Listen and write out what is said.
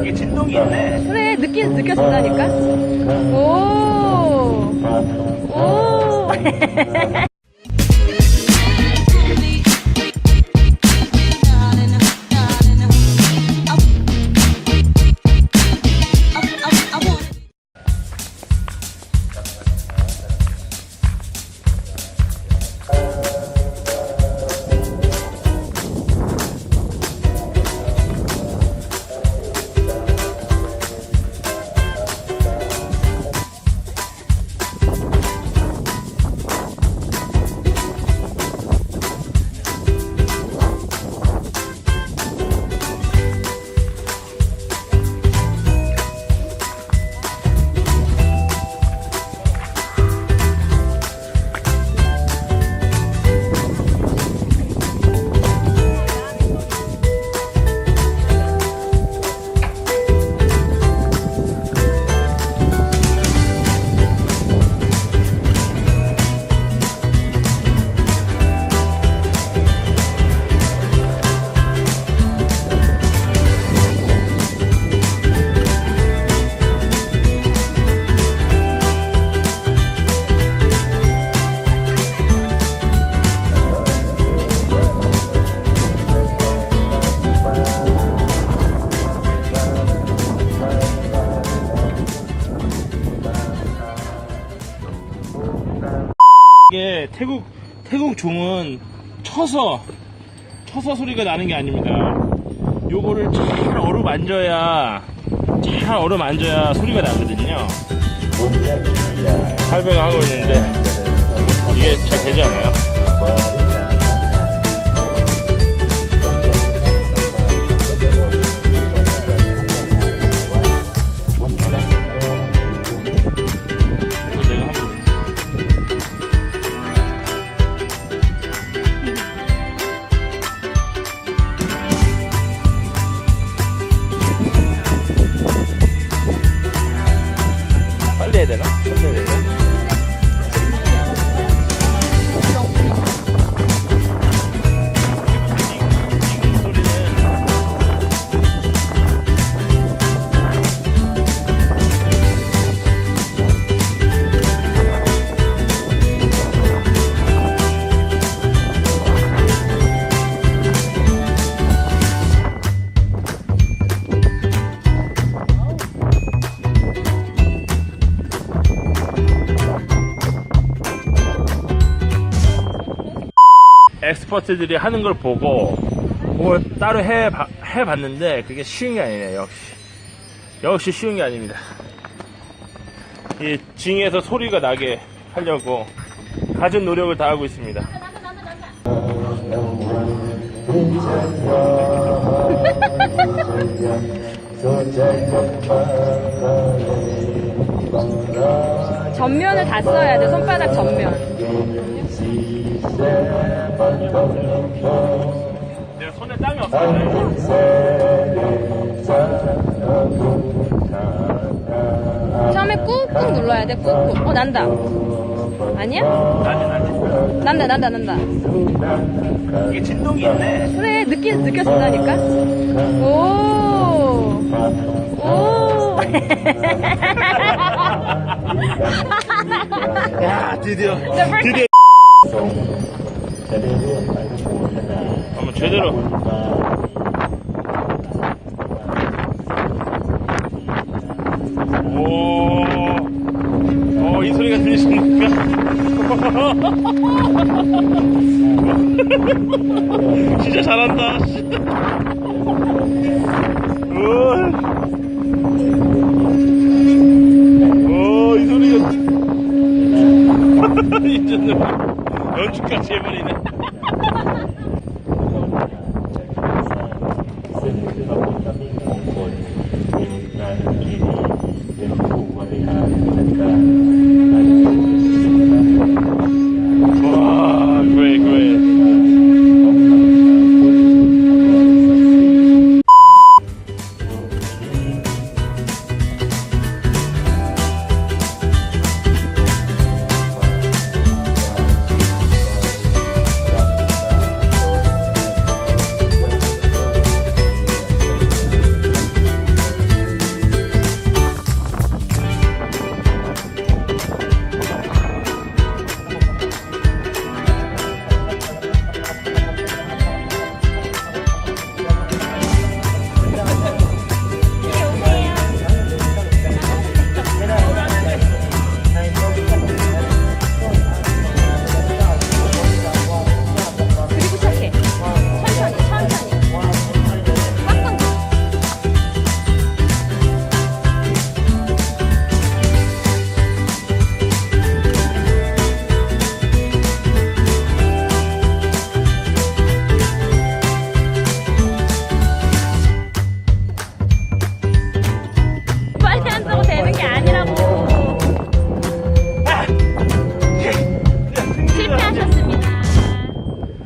이게 진동이 있네. 그래, 느껴진다니까? 오! 오! 이게 태국 종은 쳐서 소리가 나는 게 아닙니다. 요거를 잘 어루만져야 소리가 나거든요. 할배가 하고 있는데 이게 잘 되지 않아요? 빨리 해야 되나? 천천히 해야 되나? 엑스퍼트들이 하는 걸 보고 따로 해봤는데 그게 쉬운 게 아니네요. 역시 쉬운 게 아닙니다. 이 징에서 소리가 나게 하려고 갖은 노력을 다하고 있습니다. 전면을 다 써야 돼, 손바닥 전면. 내가 손에 땀이 없어요. 처음에 꾹꾹 눌러야 돼, 꾹꾹. 난다. 아니야? 난다. 이게 진동이 있네. 그래, 느껴진다니까? 오! 오! 야, 드디어. 한번 제대로. 오, 이 소리가 들리십니까? 진짜 잘한다.